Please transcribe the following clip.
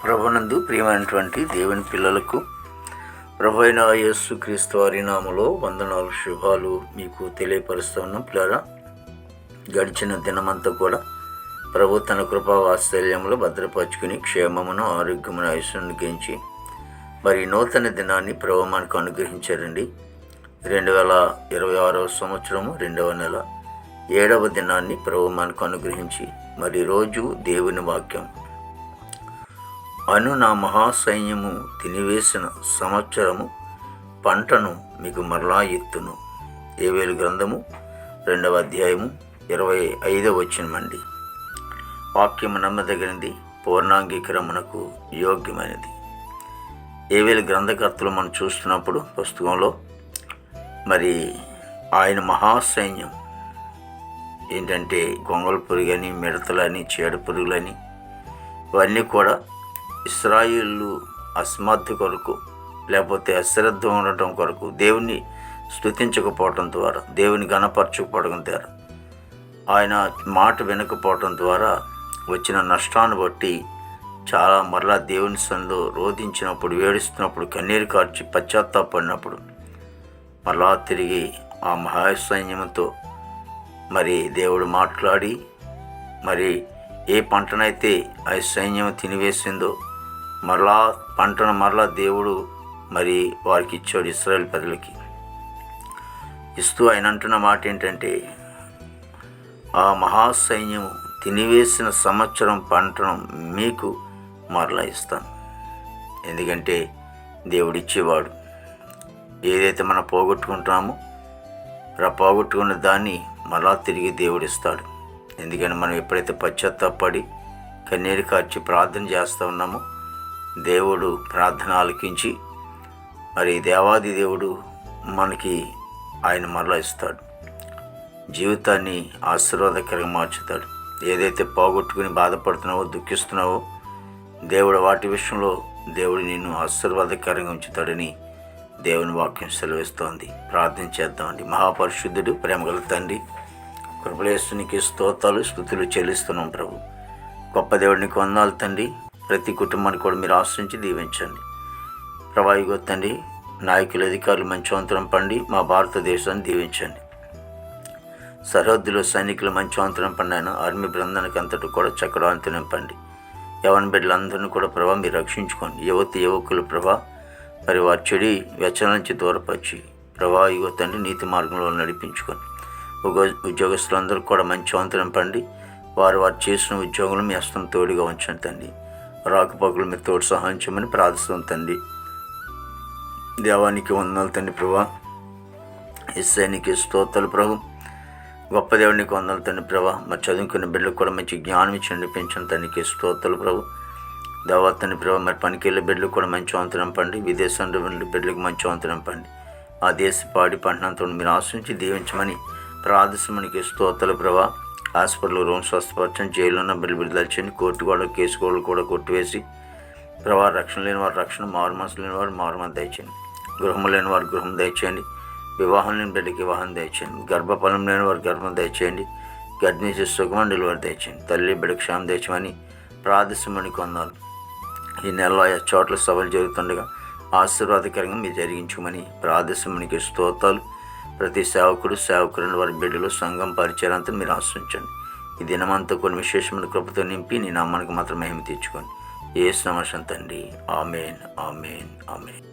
ప్రభునందు ప్రియమైనటువంటి దేవుని పిల్లలకు ప్రభు అయిన యేసుక్రీస్తు వారి నామములో వందనాలు శుభాలు మీకు తెలియపరుస్తున్నాం. పిల్లరా, గడిచిన దినమంతా కూడా ప్రభు తన కృపా వాత్సల్యంలో భద్రపరుచుకుని క్షేమమును ఆరోగ్యమును ఐశ్వర్యాన్ని గెలిచి మరి నూతన దినాన్ని ప్రభు మనకు అనుగ్రహించారండి. 2026 సంవత్సరము 2వ నెల 7వ దినాన్ని ప్రభు మనకు అనుగ్రహించి మరి రోజు దేవుని వాక్యం నా మహాసైన్యము తినివేసిన సంవత్సరము పంటను మీకు మరలా ఎత్తును. యోవేలు గ్రంథము 2వ అధ్యాయము 25వ వచనమండి. వాక్యము నమ్మదగినది, పూర్ణాంగీకరమునకు యోగ్యమైనది. యోవేలు గ్రంథకర్తలు మనం చూస్తున్నప్పుడు పుస్తకంలో మరి ఆయన మహాసైన్యం ఏంటంటే గొంగళ పురుగని, మిడతలని, చీడ పురుగులని ఇవన్నీ కూడా ఇశ్రాయేలు అసమర్థ కొరకు లేకపోతే అశ్రద్ధ ఉండటం కొరకు దేవుని స్తుతించకపోవటం ద్వారా, దేవుని గణపరచకపోవడం ద్వారా, ఆయన మాట వినకపోవటం ద్వారా వచ్చిన నష్టాన్ని బట్టి చాలా మరలా దేవుని సన్నిధిలో రోధించినప్పుడు, ఏడుస్తున్నప్పుడు, కన్నీరు కార్చి పశ్చాత్తాపడినప్పుడు మరలా తిరిగి ఆ మహాసైన్యంతో మరి దేవుడు మాట్లాడి మరి ఏ పంటనైతే ఆ సైన్యం తినివేసిందో మరలా పంటను మరలా దేవుడు మరి వారికి ఇచ్చాడు. ఇశ్రాయేలు ప్రజలకి ఇస్తూ ఆయన అంటున్న మాట ఏంటంటే, ఆ మహాసైన్యము తినివేసిన సంవత్సరం పంటను మీకు మరలా ఇస్తాను. ఎందుకంటే దేవుడిచ్చేవాడు. ఏదైతే మనం పోగొట్టుకుంటున్నామో పోగొట్టుకున్న దాన్ని మరలా తిరిగి దేవుడిస్తాడు. ఎందుకని మనం ఎప్పుడైతే పశ్చాత్తాపడి కన్నీరు కార్చి ప్రార్థన చేస్తూ ఉన్నామో దేవుడు ప్రార్థన ఆలకించి మరి దేవాది దేవుడు మనకి ఆయన మరలా ఇస్తాడు. జీవితాన్ని ఆశీర్వాదకరంగా మార్చుతాడు. ఏదైతే పోగొట్టుకుని బాధపడుతున్నావో, దుఃఖిస్తున్నావో దేవుడు వాటి విషయంలో దేవుడు నిన్ను ఆశీర్వాదకరంగా ఉంచుతాడని దేవుని వాక్యం సెలవిస్తోంది. ప్రార్థన చేద్దామండి. మహాపరిశుద్ధుడు, ప్రేమగల తండ్రి, కృపలేస్తునికి స్తోత్రాలు స్తుతులు చెల్లిస్తున్నాం. ప్రభు గొప్ప దేవుడికి వందనాలు తండ్రి. ప్రతి కుటుంబాన్ని కూడా మీరు ఆశ్రయించి దీవించండి. ప్రభావిగో తండ్రి, నాయకులు, అధికారులు మంచివంతరం పండి మా భారతదేశాన్ని దీవించండి. సరిహద్దులో సైనికులు మంచివంతరం పండిన ఆర్మీ బృందానికి అంతటా కూడా చక్రవాంతి నింపండి. యవన బిడ్డలందరినీ కూడా ప్రభా మీరు రక్షించుకోండి. యువకులు ప్రభా మరి వారి చెడి వ్యసనం నుంచి దూరపరిచి ప్రభా ఇగో తండ్రి నీతి మార్గంలో నడిపించుకొని ఉద్యోగస్తులందరూ కూడా మంచివంతరం పండి వారు చేసిన ఉద్యోగులు మీ హస్తం తోడుగా ఉంచండి తండ్రి. రాకపోకలు మీరు తోడు సహాయం చేయమని ప్రార్థిస్తాం తండ్రి. దేవానికి వందనాలు తండ్రి. ప్రభా ఎస్ఐనికి స్తోత్రాలు ప్రభు. గొప్ప దేవునికి వందనాలు తండ్రి. ప్రభా మరి చదువుకున్న బిడ్డలకు కూడా మంచి జ్ఞానం ఇచ్చి నడిపించండి తండ్రికి స్తోత్రాలు ప్రభు. దేవతని ప్రభావ మరి పనికెళ్ళే బిడ్డలకు కూడా మంచి వంతనం పండి, విదేశంలో వెళ్ళే బిడ్డలకు మంచి వంతనం పండి, ఆ దేశ పాడి పంటనంతో మీరు ఆశ్రయించి దీవించమని ప్రార్థించమనికి స్తోత్రాలు ప్రభా. హాస్పిటల్ రూమ్ స్వస్థపరచండి, జైల్లో ఉన్న బిడ్డలు విడుదలచండి, కోర్టు కూడా కేసు కూడా కొట్టివేసి ప్రభా రక్షణ లేని వారు రక్షణ, మారుమనసు లేని వారు మారుమనసు దయచేయండి, గృహం లేని వారు గృహం దయచేయండి, వివాహం లేని బిడ్డకి వివాహం దయచేయండి, గర్భఫలం లేని వారు గర్భం దయచేయండి, గర్భిణీ సుఖమని డెలివరీ దయచేయండి, తల్లి బిడ్డకు క్షేమం దయచేయమని ప్రార్థించమని కొందాలు. ఈ నెలలో ఆయా చోట్ల సభలు జరుగుతుండగా ఆశీర్వాదకరంగా మీరు జరిగించమని ప్రార్థించమనికి స్తోత్రాలు. ప్రతి సేవకుడిని వారి బిడ్డలు సంఘం పరిచయాలంతా మీరు ఆశ్రయించండి. ఈ దినమంతా కొన్ని విశేషమైన కృపతో నింపి నీ నామానికి మాత్రం మహిమ తెచ్చుకోండి. యేసు నామమున తండ్రి, ఆమేన్, ఆమేన్, ఆమేన్.